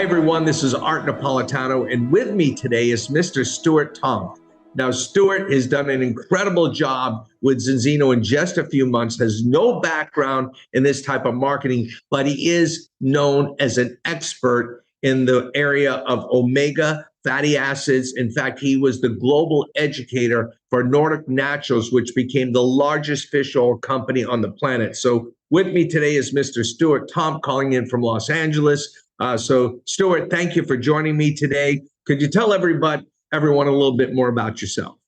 everyone, this is Art Napolitano, and with me today is Mr. Stuart Tomc. Now, Stuart has done an incredible job with Zinzino in just a few months, has no background in this type of marketing, but he is known as an expert in the area of omega fatty acids. In fact, he was the global educator for Nordic Naturals, which became the largest fish oil company on the planet. So with me today is Mr. Stuart Tomc, calling in from Los Angeles. So Stuart, thank you for joining me today. Could you tell everyone a little bit more about yourself?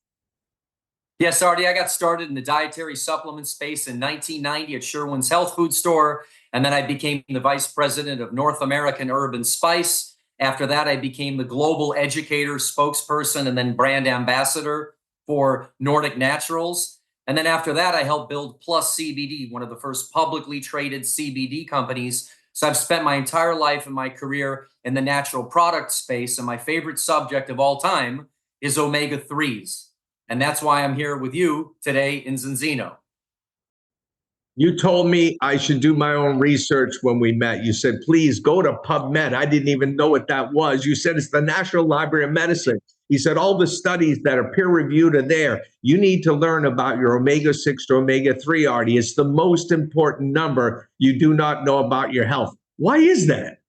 Yes, Artie, I got started in the dietary supplement space in 1990 at Sherwin's Health Food Store, and then I became the vice president of North American Herb and Spice. After that, I became the global educator, spokesperson, and then brand ambassador for Nordic Naturals. And then after that, I helped build Plus CBD, one of the first publicly traded CBD companies. So I've spent my entire life and my career in the natural product space, and my favorite subject of all time is omega-3s. And that's why I'm here with you today in Zinzino. You told me I should do my own research when we met. You said, please go to PubMed. I didn't even know what that was. You said it's the National Library of Medicine. He said all the studies that are peer-reviewed are there. You need to learn about your omega-6 to omega-3, Artie. It's the most important number you do not know about your health. Why is that?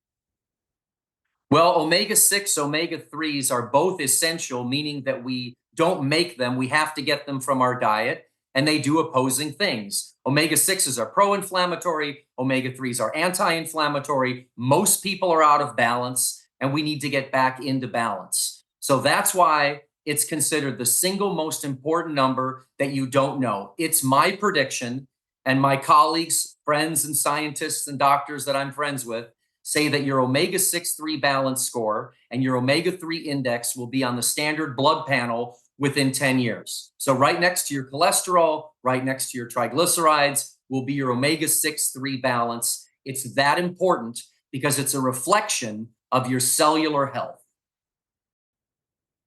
Well, omega-6, omega-3s are both essential, meaning that we don't make them. We have to get them from our diet, and they do opposing things. Omega-6s are pro-inflammatory. Omega-3s are anti-inflammatory. Most people are out of balance, and we need to get back into balance. So that's why it's considered the single most important number that you don't know. It's my prediction, and my colleagues, friends, and scientists and doctors that I'm friends with say that your omega-6-3 balance score and your omega-3 index will be on the standard blood panel within 10 years. So right next to your cholesterol, right next to your triglycerides will be your omega-6-3 balance. It's that important because it's a reflection of your cellular health.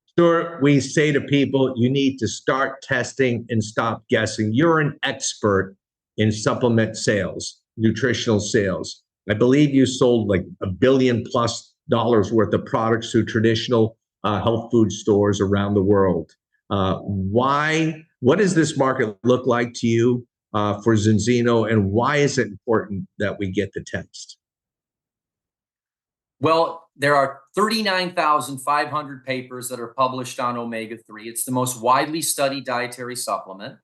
Stuart, we say to people, you need to start testing and stop guessing. You're an expert in supplement sales, nutritional sales. I believe you sold like $1 billion+ worth of products to traditional health food stores around the world. What does this market look like to you for Zinzino, and why is it important that we get the test? Well, there are 39,500 papers that are published on omega-3. It's the most widely studied dietary supplement.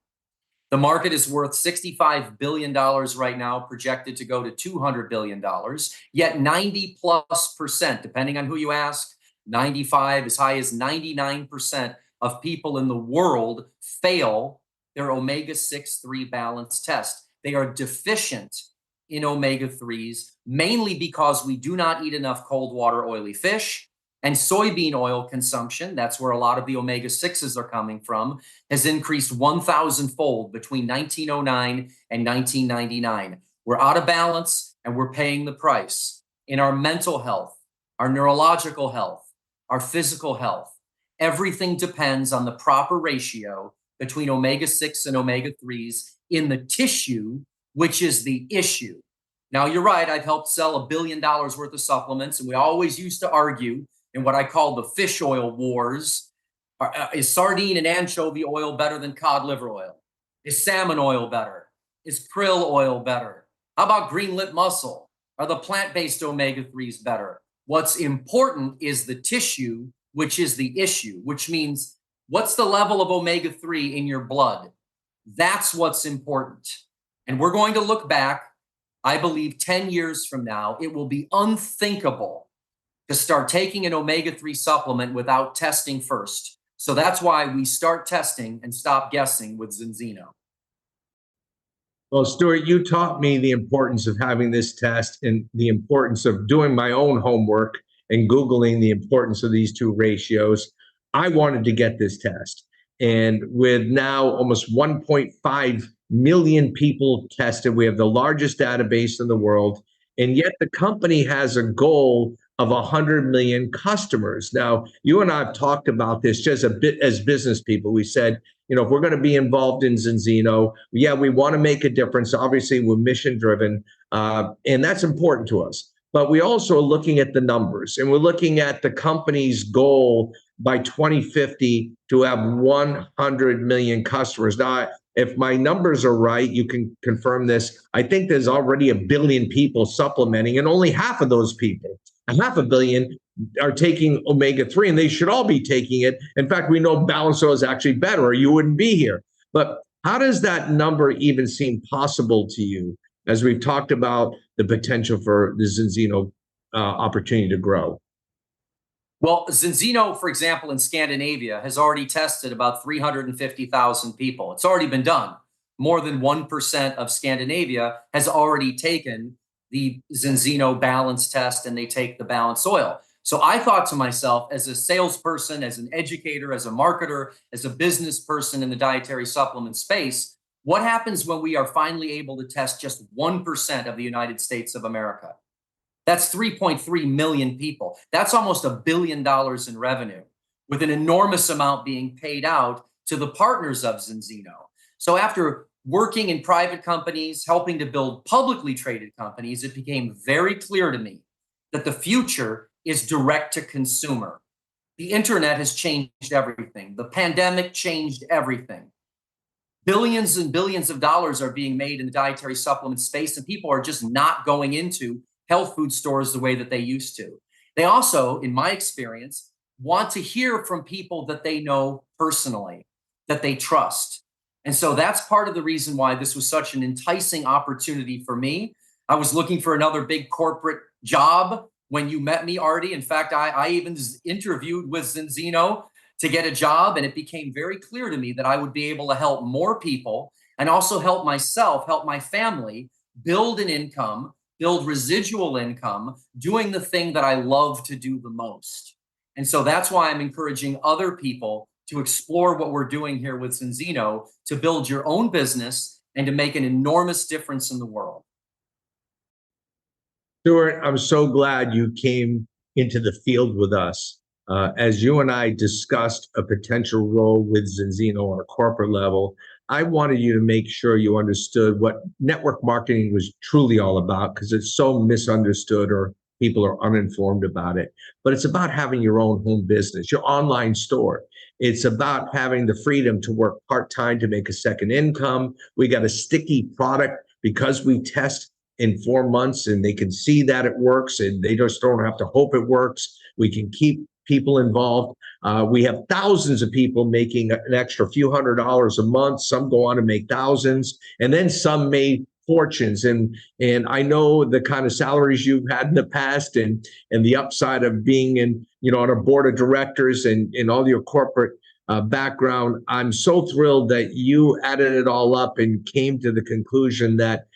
The market is worth $65 billion right now, projected to go to $200 billion. Yet 90+%, depending on who you ask, 95, as high as 99% of people in the world fail their omega-6-3 balance test. They are deficient in omega-3s, mainly because we do not eat enough cold water oily fish, and soybean oil consumption, that's where a lot of the omega-6s are coming from, has increased 1,000-fold between 1909 and 1999. We're out of balance, and we're paying the price in our mental health, our neurological health, our physical health. Everything depends on the proper ratio between omega-6 and omega-3s in the tissue, which is the issue. Now, you're right, I've helped sell $1 billion worth of supplements, and we always used to argue in what I call the fish oil wars. Is sardine and anchovy oil better than cod liver oil? Is salmon oil better? Is krill oil better? How about green lip mussel? Are the plant-based omega-3s better? What's important is the tissue, which is the issue, which means what's the level of omega-3 in your blood? That's what's important. And we're going to look back, I believe 10 years from now, it will be unthinkable to start taking an omega-3 supplement without testing first. So that's why we start testing and stop guessing with Zinzino. Well, Stuart, you taught me the importance of having this test and the importance of doing my own homework and Googling the importance of these two ratios. I wanted to get this test. And with now almost 1.5 million people tested, we have the largest database in the world. And yet the company has a goal of 100 million customers. Now, you and I have talked about this just a bit as business people. We said, you know, if we're going to be involved in Zinzino, yeah, we want to make a difference. Obviously, we're mission driven, and that's important to us. but we also are looking at the numbers, and we're looking at the company's goal by 2050 to have 100 million customers. Now, if my numbers are right, you can confirm this. I think there's already 1 billion people supplementing, and only half of those people, a half a billion, are taking omega-3, and they should all be taking it. In fact, we know balanced oil is actually better, or you wouldn't be here. But how does that number even seem possible to you, as we've talked about the potential for the Zinzino opportunity to grow? Well, Zinzino, for example, in Scandinavia, has already tested about 350,000 people. It's already been done. More than 1% of Scandinavia has already taken the Zinzino balance test, and they take the balance oil. So I thought to myself, as a salesperson, as an educator, as a marketer, as a business person in the dietary supplement space, what happens when we are finally able to test just 1% of the United States of America? That's 3.3 million people. That's almost $1 billion in revenue, with an enormous amount being paid out to the partners of Zinzino. So after working in private companies, helping to build publicly traded companies, it became very clear to me that the future is direct to consumer. The internet has changed everything. The pandemic changed everything. Billions and billions of dollars are being made in the dietary supplement space, and people are just not going into health food stores the way that they used to. They also, in my experience, want to hear from people that they know personally, that they trust. And so that's part of the reason why this was such an enticing opportunity for me. I was looking for another big corporate job when you met me, Artie. In fact, I even interviewed with Zinzino to get a job, and it became very clear to me that I would be able to help more people and also help myself, help my family build an income, build residual income, doing the thing that I love to do the most. And so that's why I'm encouraging other people to explore what we're doing here with Zinzino, to build your own business and to make an enormous difference in the world. Stuart, I'm so glad you came into the field with us. As you and I discussed a potential role with Zinzino on a corporate level, I wanted you to make sure you understood what network marketing was truly all about, because it's so misunderstood, or people are uninformed about it. But it's about having your own home business, your online store. It's about having the freedom to work part-time to make a second income. We got a sticky product because we test in 4 months, and they can see that it works, and they just don't have to hope it works. We can keep people involved. We have thousands of people making an extra few $100s a month. Some go on to make thousands, and then some made fortunes. And I know the kind of salaries you've had in the past, and the upside of being in, on a board of directors, and all your corporate background. I'm so thrilled that you added it all up and came to the conclusion that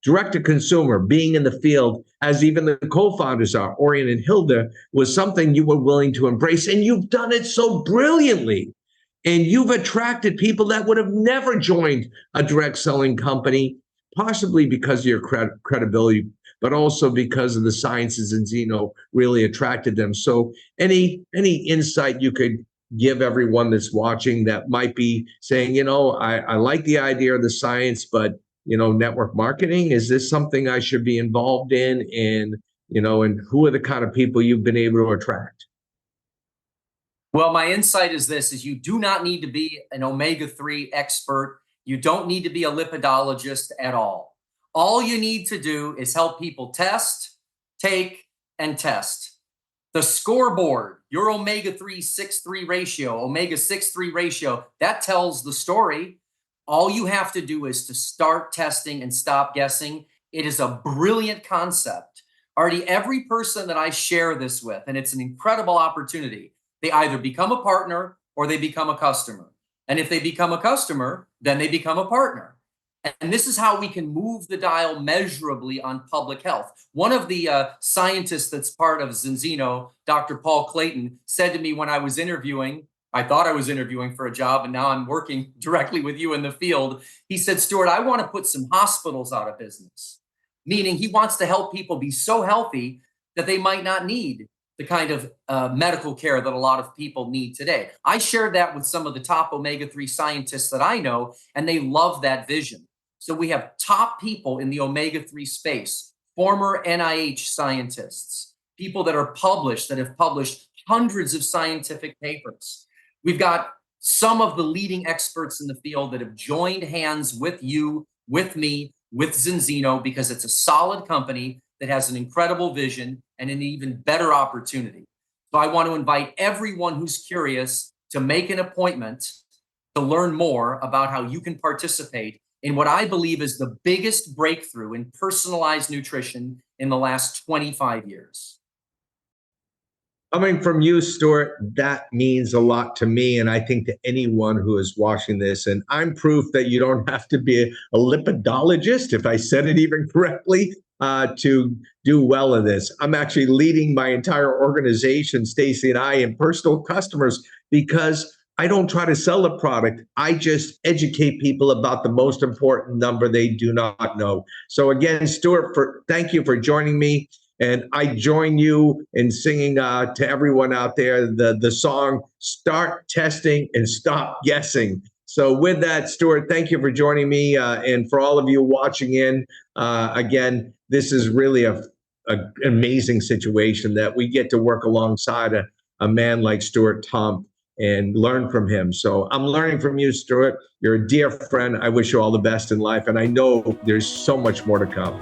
direct to consumer, being in the field, as even the co-founders are, Orion and Hilda, was something you were willing to embrace. And you've done it so brilliantly. And you've attracted people that would have never joined a direct selling company, possibly because of your credibility, but also because of the sciences, and Zeno really attracted them. So any insight you could give everyone that's watching that might be saying, I like the idea of the science, but network marketing, is this something I should be involved in? And who are the kind of people you've been able to attract? Well, my insight is this: is you do not need to be an omega-3 expert. You don't need to be a lipidologist at all. All you need to do is help people test, take, and test. The scoreboard, your omega-3 6:3 ratio, omega 6:3 ratio, that tells the story. All you have to do is to start testing and stop guessing. It is a brilliant concept. Already, every person that I share this with, and it's an incredible opportunity, they either become a partner or they become a customer. And if they become a customer, then they become a partner. And this is how we can move the dial measurably on public health. One of the scientists that's part of Zinzino, Dr. Paul Clayton, said to me when I was interviewing, I thought I was interviewing for a job, and now I'm working directly with you in the field. He said, Stuart, I want to put some hospitals out of business, meaning he wants to help people be so healthy that they might not need the kind of medical care that a lot of people need today. I shared that with some of the top omega-3 scientists that I know, and they love that vision. So we have top people in the omega-3 space former NIH scientists, people that are published, that have published hundreds of scientific papers. We've got some of the leading experts in the field that have joined hands with you, with me, with Zinzino, because it's a solid company that has an incredible vision and an even better opportunity. So I want to invite everyone who's curious to make an appointment to learn more about how you can participate in what I believe is the biggest breakthrough in personalized nutrition in the last 25 years. Coming from you, Stuart, that means a lot to me, and I think to anyone who is watching this. And I'm proof that you don't have to be a lipidologist, if I said it even correctly, to do well in this. I'm actually leading my entire organization, Stacy and I, in personal customers, because I don't try to sell a product. I just educate people about the most important number they do not know. So again, Stuart, thank you for joining me. And I join you in singing to everyone out there the song, Start Testing and Stop Guessing. So with that, Stuart, thank you for joining me. And for all of you watching in, again, this is really an amazing situation that we get to work alongside a man like Stuart Tomc and learn from him. So I'm learning from you, Stuart. You're a dear friend. I wish you all the best in life. And I know there's so much more to come.